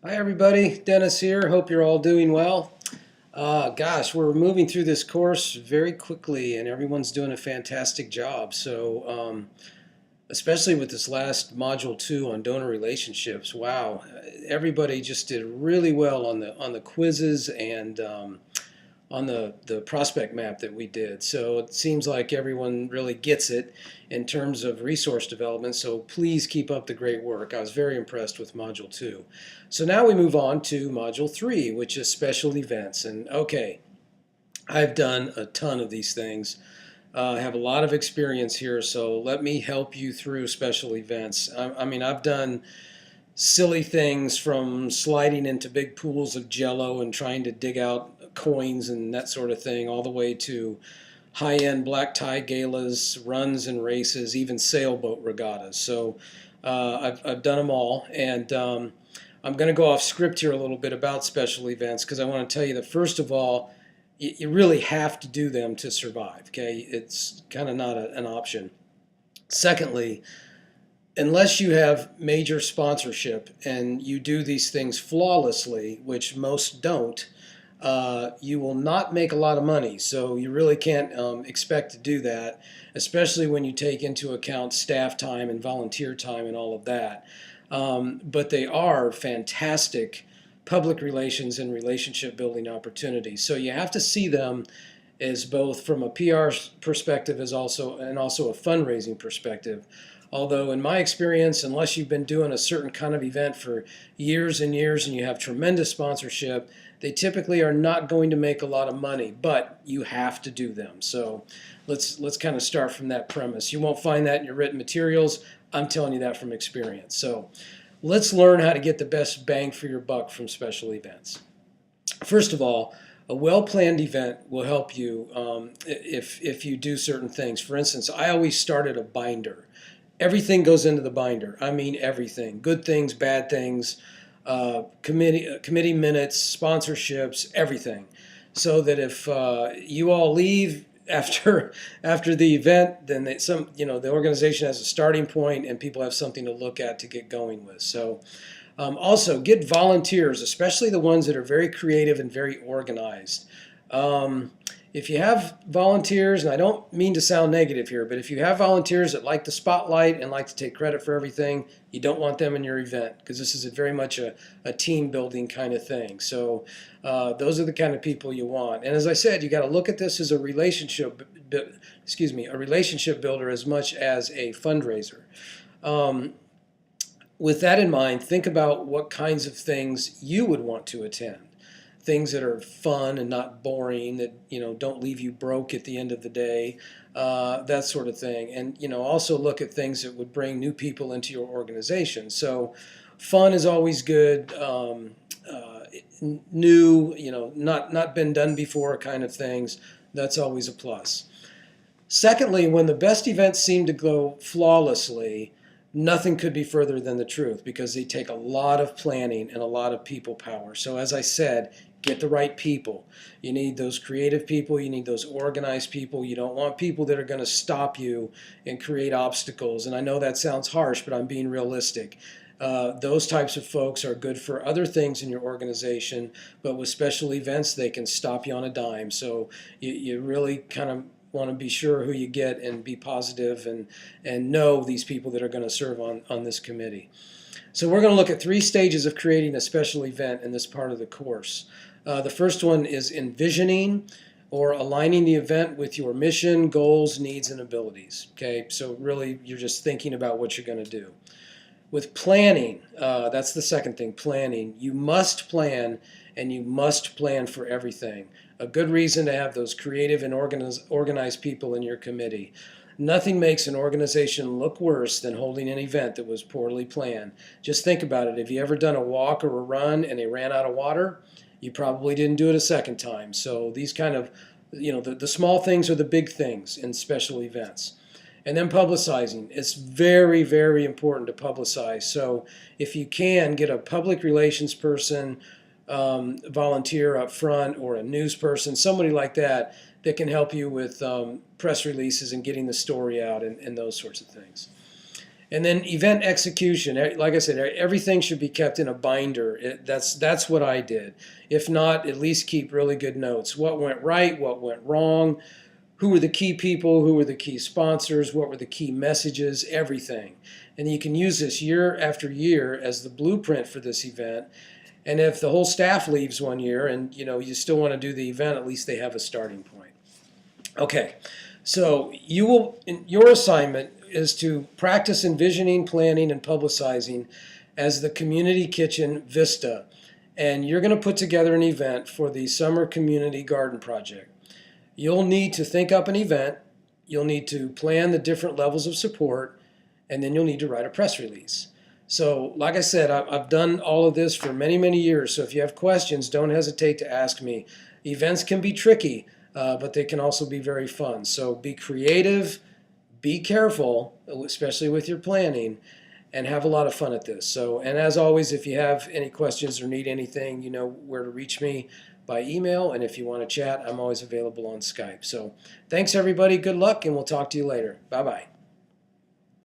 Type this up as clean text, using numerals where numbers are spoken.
Hi everybody, Dennis here. Hope you're all doing well. Gosh, we're moving through this course very quickly and everyone's doing a fantastic job. Especially with this last module 2 on donor relationships, wow, everybody just did really well on the quizzes and on the prospect map that we did. So it seems like everyone really gets it in terms of resource development. So please keep up the great work. I was very impressed with Module 2. So now we move on to Module 3, which is special events. And okay, I've done a ton of these things. I have a lot of experience here, so let me help you through special events. I mean, I've done silly things from sliding into big pools of jello and trying to dig out coins and that sort of thing, all the way to high-end black tie galas, runs and races, even sailboat regattas. So I've done them all, and I'm going to go off script here a little bit about special events because I want to tell you that first of all, you really have to do them to survive. Okay, it's kind of not an option. Secondly, unless you have major sponsorship and you do these things flawlessly, which most don't, you will not make a lot of money. So you really can't expect to do that, especially when you take into account staff time and volunteer time and all of that. But they are fantastic public relations and relationship building opportunities. So you have to see them as both from a PR perspective as also a fundraising perspective. Although in my experience, unless you've been doing a certain kind of event for years and years and you have tremendous sponsorship, they typically are not going to make a lot of money, but you have to do them. So let's kind of start from that premise. You won't find that in your written materials. I'm telling you that from experience. So let's learn how to get the best bang for your buck from special events. First of all, a well-planned event will help you if you do certain things. For instance, I always started a binder. Everything goes into the binder. I mean everything. Good things, bad things, committee minutes, sponsorships, everything. So that if you all leave after the event, then the organization has a starting point and people have something to look at to get going with. So also get volunteers, especially the ones that are very creative and very organized. If you have volunteers, and I don't mean to sound negative here, but if you have volunteers that like the spotlight and like to take credit for everything, you don't want them in your event because this is very much a team building kind of thing. So those are the kind of people you want. And as I said, you got to look at this as a a relationship builder as much as a fundraiser. With that in mind, think about what kinds of things you would want to attend. Things that are fun and not boring, that don't leave you broke at the end of the day, that sort of thing. And also look at things that would bring new people into your organization. So, fun is always good. New, not been done before kind of things. That's always a plus. Secondly, when the best events seem to go flawlessly, nothing could be further than the truth because they take a lot of planning and a lot of people power. So as I said, get the right people. You need those creative people. You need those organized people. You don't want people that are going to stop you and create obstacles. And I know that sounds harsh, but I'm being realistic. Those types of folks are good for other things in your organization, but with special events, they can stop you on a dime. So you really kind of want to be sure who you get and be positive and know these people that are going to serve on this committee. So we're going to look at 3 stages of creating a special event in this part of the course. The first one is envisioning or aligning the event with your mission, goals, needs, and abilities. Okay, so really you're just thinking about what you're going to do. With planning, that's the second thing, planning. You must plan, and you must plan for everything. A good reason to have those creative and organized people in your committee. Nothing makes an organization look worse than holding an event that was poorly planned. Just think about it. Have you ever done a walk or a run and they ran out of water? You probably didn't do it a second time. So these kind of, the small things are the big things in special events. And then publicizing. It's very, very important to publicize. So if you can, get a public relations person, volunteer up front, or a news person, somebody like that that can help you with press releases and getting the story out and those sorts of things. And then event execution. Like I said, everything should be kept in a binder. That's what I did. If not, at least keep really good notes. What went right, what went wrong, who were the key people, who were the key sponsors, what were the key messages, everything. And you can use this year after year as the blueprint for this event. And if the whole staff leaves one year and you still want to do the event, at least they have a starting point. Okay, so your assignment is to practice envisioning, planning, and publicizing as the Community Kitchen Vista. And you're going to put together an event for the Summer Community Garden Project. You'll need to think up an event, you'll need to plan the different levels of support, and then you'll need to write a press release. So, like I said, I've done all of this for many, many years. So if you have questions, don't hesitate to ask me. Events can be tricky, but they can also be very fun. So be creative, be careful, especially with your planning, and have a lot of fun at this. So, and as always, if you have any questions or need anything, you know where to reach me by email. And if you want to chat, I'm always available on Skype. So thanks, everybody. Good luck, and we'll talk to you later. Bye-bye.